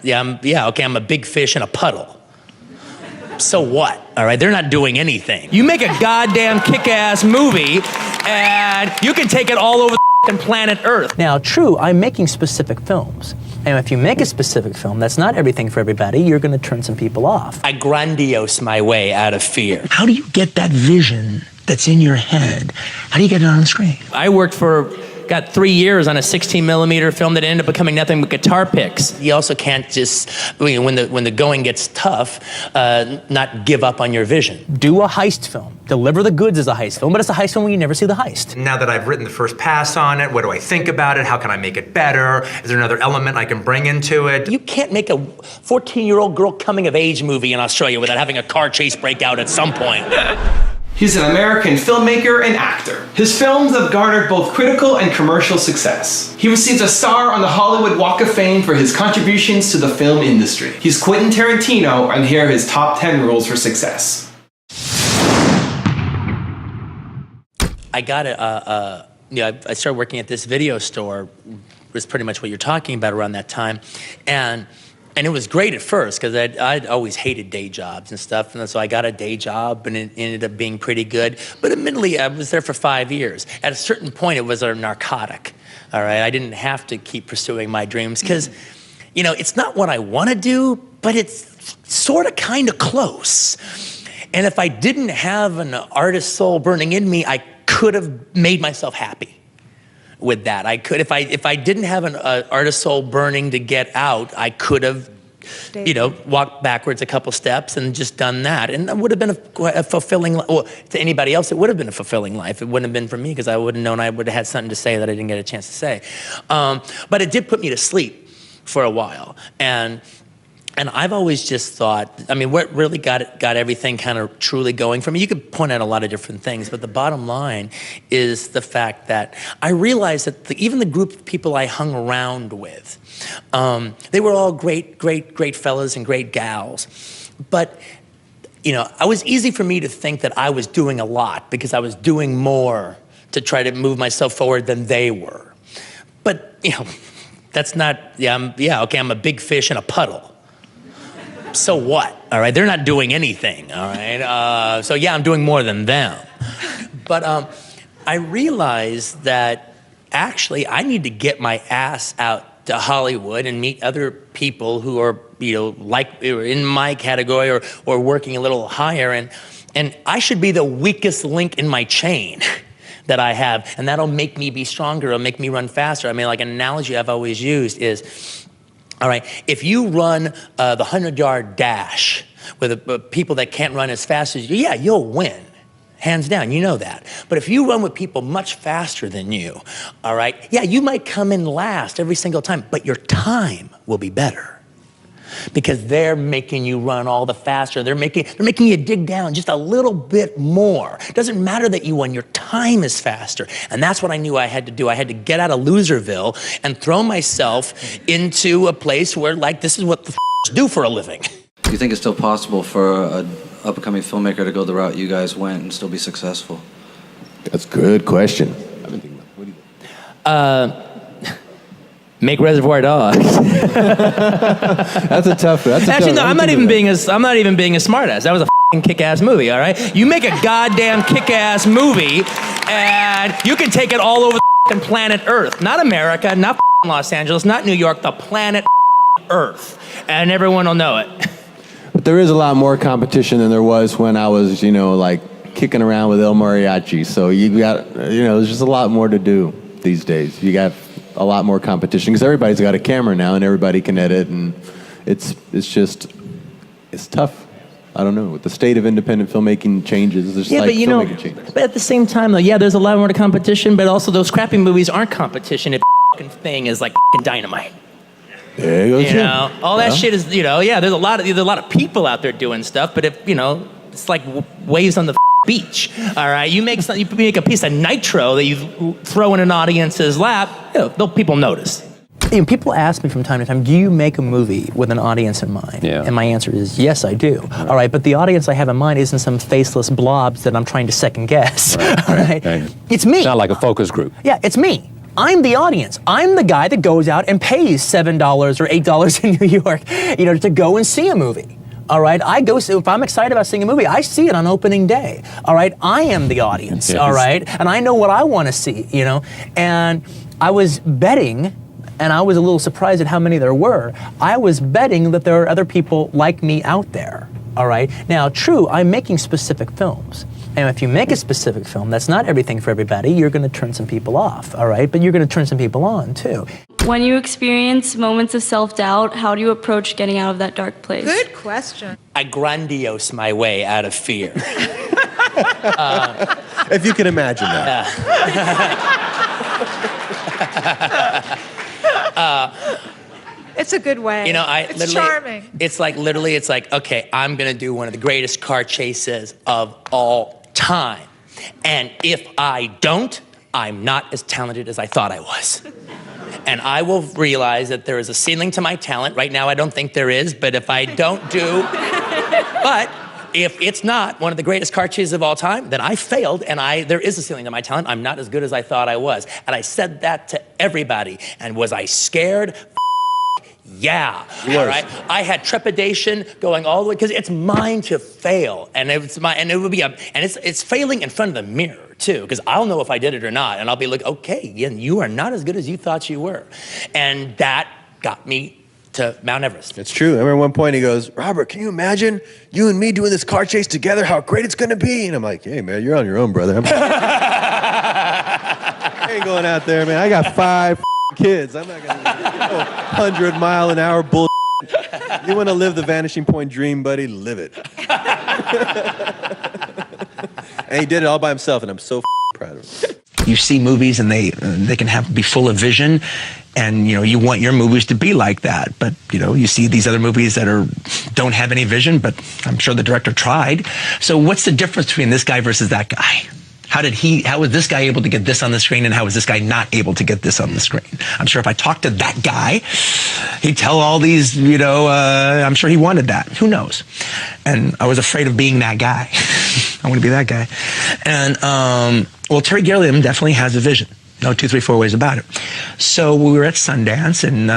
okay, I'm a big fish in a puddle. So what? All right, they're not doing anything. You make a goddamn kick-ass movie, and you can take it all over the planet Earth. Now, true, I'm making specific films. And if you make a specific film, that's not everything for everybody, you're gonna turn some people off. I grandiose my way out of fear. How do you get that vision that's in your head? How do you get it on the screen? I got 3 years on a 16mm film that ended up becoming nothing but guitar picks. You also can't just, when the going gets tough, not give up on your vision. Do a heist film. Deliver the goods as a heist film, but it's a heist film when you never see the heist. Now that I've written the first pass on it, what do I think about it? How can I make it better? Is there another element I can bring into it? You can't make a 14-year-old girl coming-of-age movie in Australia without having a car chase break out at some point. He's an American filmmaker and actor. His films have garnered both critical and commercial success. He received a star on the Hollywood Walk of Fame for his contributions to the film industry. He's Quentin Tarantino, and here are his top 10 rules for success. I got I started working at this video store, was pretty much what you're talking about around that time, and it was great at first because I'd always hated day jobs and stuff, and so I got a day job and it ended up being pretty good. But admittedly, I was there for 5 years. At a certain point, it was a narcotic, all right? I didn't have to keep pursuing my dreams because, it's not what I want to do, but it's sort of kind of close. And if I didn't have an artist soul burning in me, I could have made myself happy with that. I could, if I didn't have an artist soul burning to get out, I could have, walked backwards a couple steps and just done that. And it would have been a fulfilling, well, to anybody else, it would have been a fulfilling life. It wouldn't have been for me because I would have known I would have had something to say that I didn't get a chance to say. But it did put me to sleep for a while. And I've always just thought, what really got everything kind of truly going for me, you could point out a lot of different things, but the bottom line is the fact that I realized that even the group of people I hung around with, they were all great fellas and great gals. But, it was easy for me to think that I was doing a lot because I was doing more to try to move myself forward than they were. But, that's not, okay, I'm a big fish in a puddle. So what? All right, they're not doing anything, all right? So yeah, I'm doing more than them. But I realized that actually I need to get my ass out to Hollywood and meet other people who are, like in my category or working a little higher, and I should be the weakest link in my chain that I have, and that'll make me be stronger, it'll make me run faster. Like an analogy I've always used is, all right, if you run the 100-yard dash with people that can't run as fast as you, yeah, you'll win, hands down, you know that. But if you run with people much faster than you, all right, yeah, you might come in last every single time, but your time will be better because they're making you run all the faster. They're making you dig down just a little bit more. It doesn't matter that you won, your time is faster. And that's what I knew I had to do. I had to get out of Loserville and throw myself into a place where, this is what the do for a living. Do you think it's still possible for an up-and-coming filmmaker to go the route you guys went and still be successful? That's a good question. I've been thinking about, what do you think? Make Reservoir Dogs. That's a tough. Actually, no, I'm not even being a smartass. That was a f***ing kick-ass movie, all right? You make a goddamn kick-ass movie, and you can take it all over the f***ing planet Earth. Not America, not f***ing Los Angeles, not New York, the planet Earth. And everyone will know it. But there is a lot more competition than there was when I was, kicking around with El Mariachi. So you got, there's just a lot more to do these days. You got a lot more competition because everybody's got a camera now and everybody can edit, and it's tough. I don't know. With the state of independent filmmaking changes, there's filmmaking changes. But at the same time, though, yeah, there's a lot more to competition, but also those crappy movies aren't competition if the thing is like dynamite. There you go. All that shit is, there's a lot of people out there doing stuff, but if, it's like waves on the beach, all right? You make a piece of nitro that you throw in an audience's lap, people notice. People ask me from time to time, do you make a movie with an audience in mind? Yeah. And my answer is, yes, I do. Right. All right, but the audience I have in mind isn't some faceless blobs that I'm trying to second guess, all right? Right. It's me. It's not like a focus group. Yeah, it's me. I'm the audience. I'm the guy that goes out and pays $7 or $8 in New York, to go and see a movie. All right, I go see, if I'm excited about seeing a movie, I see it on opening day. All right, I am the audience. Yes. All right, and I know what I want to see. And I was betting, and I was a little surprised at how many there were. I was betting that there are other people like me out there. All right, now true, I'm making specific films. And if you make a specific film, that's not everything for everybody. You're going to turn some people off, all right? But you're going to turn some people on, too. When you experience moments of self-doubt, how do you approach getting out of that dark place? Good question. I grandiose my way out of fear. If you can imagine that. It's a good way. It's charming. It's like, okay, I'm going to do one of the greatest car chases of all time. And if I don't, I'm not as talented as I thought I was. And I will realize that there is a ceiling to my talent. Right now, I don't think there is, but if I don't do, but if it's not one of the greatest car chases of all time, then I failed, and there is a ceiling to my talent. I'm not as good as I thought I was. And I said that to everybody. And was I scared? Yeah, all right. I had trepidation going all the way because it's mine to fail, and it's failing in front of the mirror too, because I'll know if I did it or not, and I'll be like, okay, yeah, you are not as good as you thought you were, and that got me to Mount Everest. It's true. I remember one point he goes, Robert, can you imagine you and me doing this car chase together? How great it's going to be! And I'm like, hey man, you're on your own, brother. I ain't going out there, man. I got 5 kids. I'm not gonna 100-mile-an-hour bull. You want to live the vanishing point dream, buddy? Live it. And he did it all by himself, and I'm so proud of him. You see movies, and they can be full of vision, and you want your movies to be like that. But you see these other movies that don't have any vision, but I'm sure the director tried. So what's the difference between this guy versus that guy? How was this guy able to get this on the screen, and how was this guy not able to get this on the screen? I'm sure if I talked to that guy, he'd tell all these, I'm sure he wanted that. Who knows? And I was afraid of being that guy. I want to be that guy. And, well, Terry Gilliam definitely has a vision. No 2, 3, 4 ways about it. So we were at Sundance, and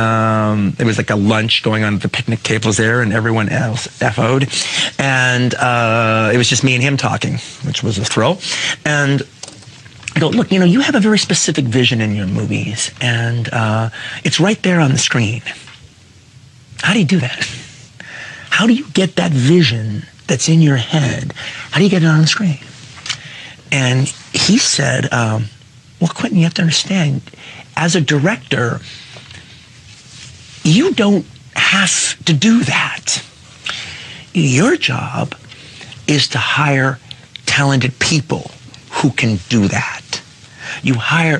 there was like a lunch going on at the picnic tables there, and everyone else FO'd. And it was just me and him talking, which was a thrill. And I go, look, you have a very specific vision in your movies, and it's right there on the screen. How do you do that? How do you get that vision that's in your head? How do you get it on the screen? And he said, well, Quentin, you have to understand, as a director, you don't have to do that. Your job is to hire talented people who can do that. You hire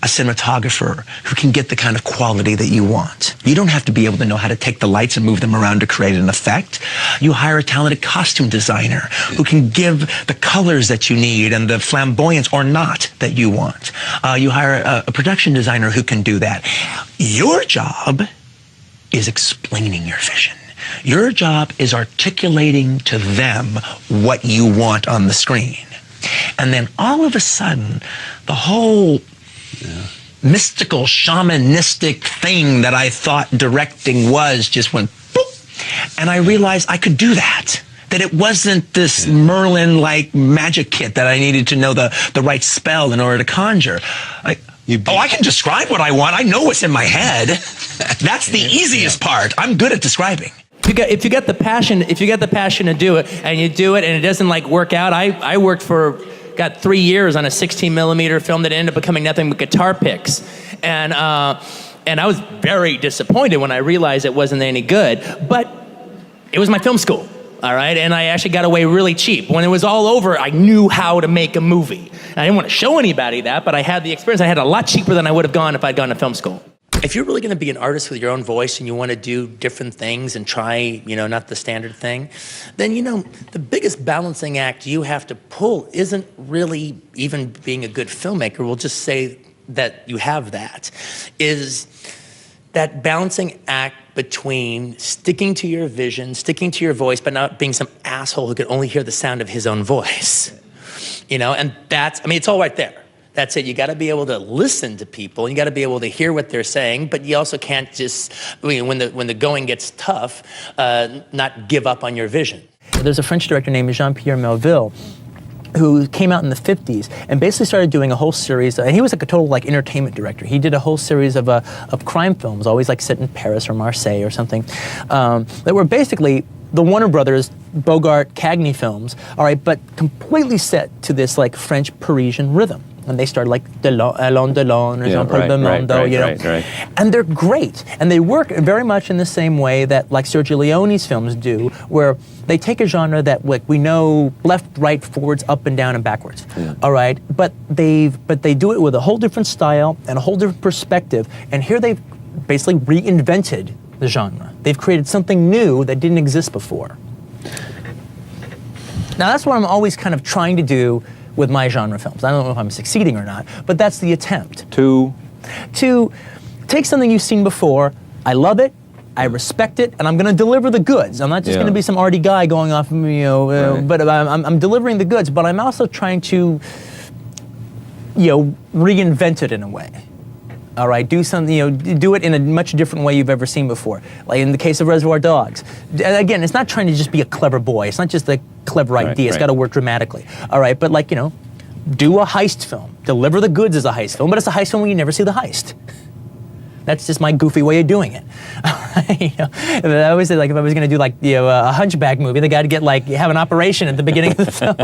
a cinematographer who can get the kind of quality that you want. You don't have to be able to know how to take the lights and move them around to create an effect. You hire a talented costume designer who can give the colors that you need and the flamboyance or not that you want. You hire a production designer who can do that. Your job is explaining your vision. Your job is articulating to them what you want on the screen. And then all of a sudden, the whole mystical, shamanistic thing that I thought directing was just went boop. And I realized I could do that. That it wasn't this Merlin-like magic kit that I needed to know the right spell in order to conjure. I can describe what I want. I know what's in my head. That's the easiest part. I'm good at describing. If you get the passion to do it, and you do it, and it doesn't work out. I got 3 years on a 16mm film that ended up becoming nothing but guitar picks, and I was very disappointed when I realized it wasn't any good. But it was my film school, all right, and I actually got away really cheap. When it was all over, I knew how to make a movie. And I didn't want to show anybody that, but I had the experience. I had it a lot cheaper than I would have gone if I'd gone to film school. If you're really going to be an artist with your own voice and you want to do different things and try, not the standard thing, then, the biggest balancing act you have to pull isn't really even being a good filmmaker. We'll just say that you have that, is that balancing act between sticking to your vision, sticking to your voice, but not being some asshole who could only hear the sound of his own voice. And it's all right there. That's it. You got to be able to listen to people. You got to be able to hear what they're saying, but you also can't just, when the going gets tough, not give up on your vision. There's a French director named Jean-Pierre Melville who came out in the 50s and basically started doing a whole series, and he was like a total like entertainment director. He did a whole series of crime films, always like set in Paris or Marseille or something, that were basically the Warner Brothers, Bogart, Cagney films, all right, but completely set to this like French Parisian rhythm. And they started like Alain Delon or Jean-Paul Belmondo, you know. And they're great. And they work very much in the same way that like Sergio Leone's films do, where they take a genre that like we know left, right, forwards, up and down and backwards. All right. But they do it with a whole different style and a whole different perspective. And here they've basically reinvented the genre. They've created something new that didn't exist before. Now that's what I'm always kind of trying to do with my genre films. I don't know if I'm succeeding or not, but that's the attempt. To take something you've seen before, I love it, I respect it, and I'm going to deliver the goods. I'm not just going to be some arty guy going off, you know, but I'm delivering the goods, but I'm also trying to, you know, reinvent it in a way. All right, do something, you know, do it in a much different way you've ever seen before. Like in the case of Reservoir Dogs. Again, it's not trying to just be a clever boy. It's not just a clever idea. It's got to work dramatically. All right, but like, you know, do a heist film. Deliver the goods as a heist film, but it's a heist film when you never see the heist. That's just my goofy way of doing it. You know, I always say, like, if I was going to do like, you know, a Hunchback movie, the guy to get like have an operation at the beginning of the film.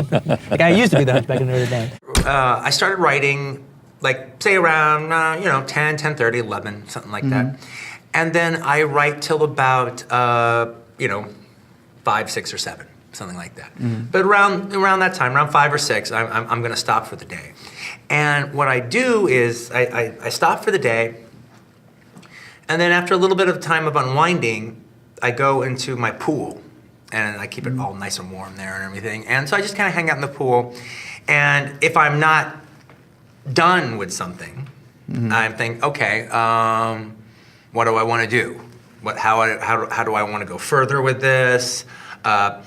Like I used to be the Hunchback of Notre Dame. I started writing, like, say around, you know, 10, 10:30, 11, something like that. And then I write till about, you know, 5, 6, or 7, something like that. But around that time, around 5 or 6, I'm going to stop for the day. And what I do is I stop for the day, and then after a little bit of time of unwinding, I go into my pool, and I keep it all nice and warm there and everything. And so I just kind of hang out in the pool, and if I'm not done with something, I think, okay, what do I want to do? How do I want to go further with this? Now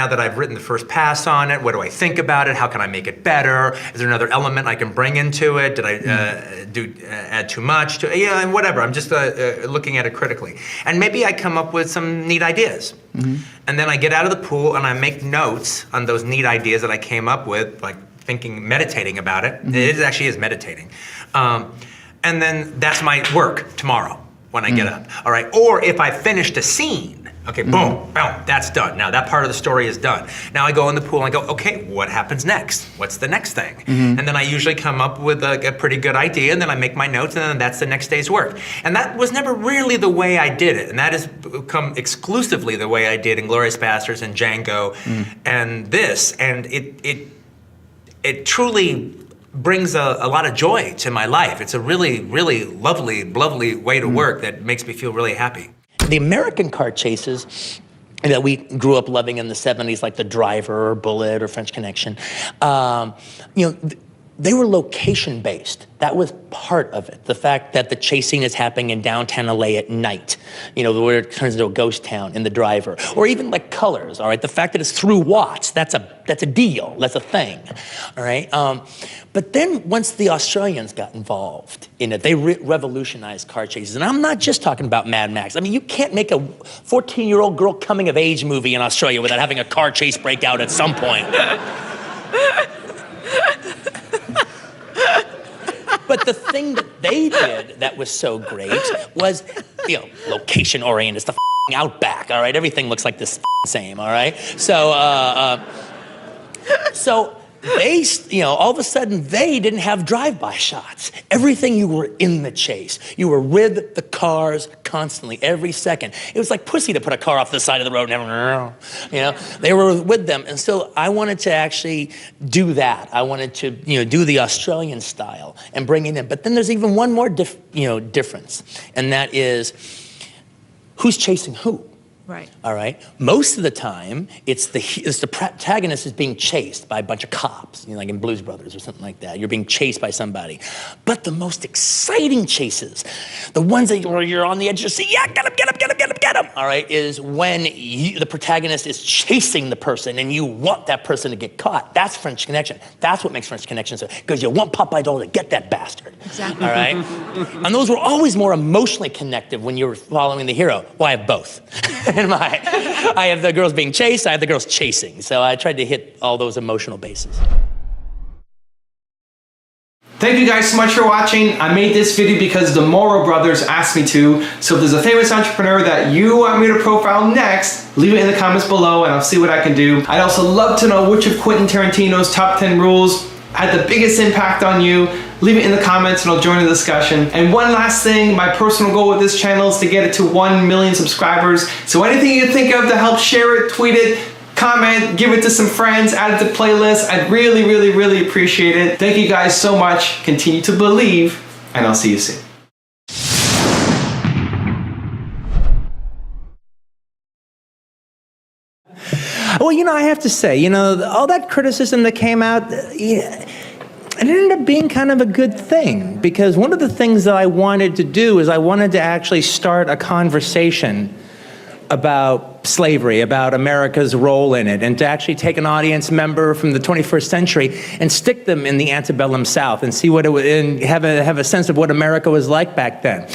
that I've written the first pass on it, what do I think about it? How can I make it better? Is there another element I can bring into it? Did I add too much to it? Yeah, and whatever. I'm just looking at it critically. And maybe I come up with some neat ideas. And then I get out of the pool and I make notes on those neat ideas that I came up with, like meditating about it. It actually is meditating. And then that's my work tomorrow when I get up, all right? Or if I finished a scene, okay, boom, boom, that's done. Now that part of the story is done. Now I go in the pool and I go, okay, what happens next? What's the next thing? And then I usually come up with a pretty good idea, and then I make my notes, and then that's the next day's work. And that was never really the way I did it, and that has become exclusively the way I did Inglourious Basterds and Django and this, and it truly brings a lot of joy to my life. It's a really, really lovely way to work that makes me feel really happy. The American car chases that we grew up loving in the 70s, like The Driver or Bullet or French Connection, you know, they were location-based. That was part of it. The fact that the chase scene is happening in downtown LA at night, you know, where it turns into a ghost town in The Driver. Or even like colors, all right? The fact that it's through Watts, that's a deal, that's a thing, all right? But then once the Australians got involved in it, they revolutionized car chases. And I'm not just talking about Mad Max. I mean, you can't make a 14-year-old girl coming-of-age movie in Australia without having a car chase break out at some point. But the thing that they did that was so great was, you know, location-oriented. It's the outback, all right? Everything looks like the same, all right? So, so they, you know, all of a sudden, they didn't have drive-by shots. Everything, you were in the chase. You were with the cars constantly, every second. It was like pussy to put a car off the side of the road and, you know, they were with them. And so I wanted to actually do that. I wanted to, you know, do the Australian style and bring it in. But then there's even one more, difference, and that is who's chasing who. Right. All right. Most of the time, it's the protagonist is being chased by a bunch of cops, you know, like in Blues Brothers or something like that. You're being chased by somebody. But the most exciting chases, the ones that where you're on the edge of your seat, yeah, get him, get him, all right, is when the protagonist is chasing the person and you want that person to get caught. That's French Connection. That's what makes French Connection so, because you want Popeye Doll to get that bastard. Exactly. All right? And those were always more emotionally connective when you were following the hero. Well, I have both. I have the girls being chased, I have the girls chasing. So I tried to hit all those emotional bases. Thank you guys so much for watching. I made this video because the Morrow brothers asked me to. So if there's a famous entrepreneur that you want me to profile next, leave it in the comments below and I'll see what I can do. I'd also love to know which of Quentin Tarantino's top 10 rules had the biggest impact on you. Leave it in the comments and I'll join the discussion. And one last thing, my personal goal with this channel is to get it to 1 million subscribers. So anything you think of to help share it, tweet it, comment, give it to some friends, add it to playlists. I'd really, really, really appreciate it. Thank you guys so much. Continue to believe, and I'll see you soon. Well, you know, I have to say, you know, all that criticism that came out, it ended up being kind of a good thing, because one of the things that I wanted to do is I wanted to actually start a conversation about slavery, about America's role in it, and to actually take an audience member from the 21st century and stick them in the antebellum South and see what it would, and have a sense of what America was like back then.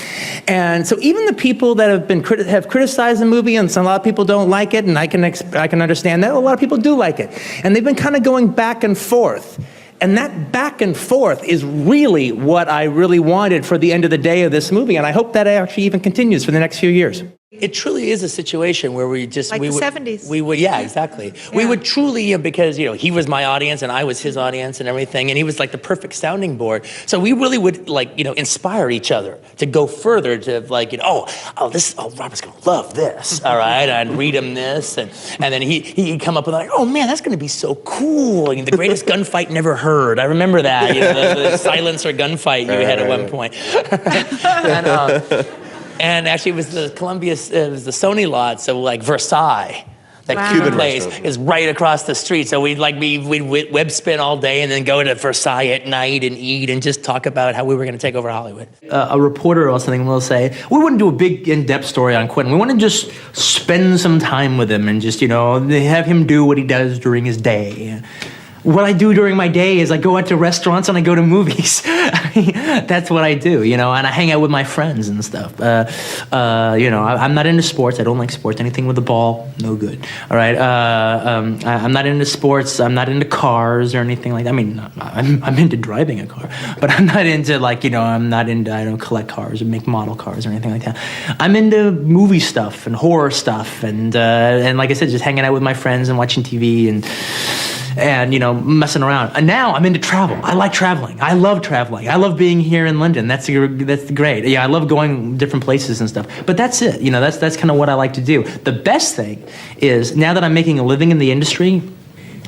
And so even the people that have criticized the movie, and a lot of people don't like it, and I can understand that, a lot of people do like it. And they've been kind of going back and forth. And that back and forth is really what I really wanted for the end of the day of this movie, and I hope that actually even continues for the next few years. It truly is a situation where we just Like the 70s. We would, yeah, exactly. Yeah. We would truly, you know, because he was my audience and I was his audience and everything, and he was like the perfect sounding board. So we really would inspire each other to go further, to Robert's gonna love this, all right? I'd read him this, and then he'd come up with like, oh man, that's gonna be so cool. I mean, the greatest gunfight never heard. I remember that, the silencer gunfight you had at one point. And actually, it was the Sony lot, so like Versailles, that Cuban place is right across the street. So we'd web spin all day and then go to Versailles at night and eat and just talk about how we were going to take over Hollywood. A reporter or something will say, we wouldn't do a big in-depth story on Quentin. We want to just spend some time with him and just, have him do what he does during his day. What I do during my day is I go out to restaurants and I go to movies. That's what I do, and I hang out with my friends and stuff. I'm not into sports. I don't like sports. Anything with a ball, no good. All right. I'm not into sports. I'm not into cars or anything like that. I mean, I'm into driving a car, but I'm not into I don't collect cars or make model cars or anything like that. I'm into movie stuff and horror stuff and like I said, just hanging out with my friends and watching TV and messing around. And now I'm into travel. I like traveling. I love traveling. I love being here in London. That's great. Yeah, I love going different places and stuff. But that's it. That's kind of what I like to do. The best thing is, now that I'm making a living in the industry,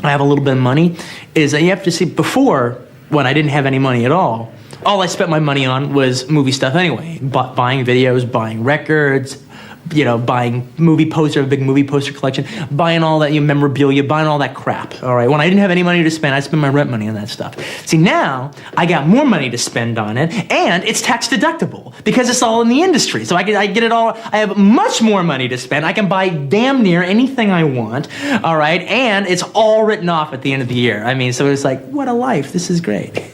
I have a little bit of money, is that you have to see, before, when I didn't have any money at all I spent my money on was movie stuff anyway. Buying videos, buying records, buying a big movie poster collection, buying all that memorabilia, buying all that crap, all right? When I didn't have any money to spend, I spent my rent money on that stuff. See, now, I got more money to spend on it, and it's tax deductible, because it's all in the industry. So I get it all, I have much more money to spend. I can buy damn near anything I want, all right? And it's all written off at the end of the year. I mean, so it's like, what a life, this is great.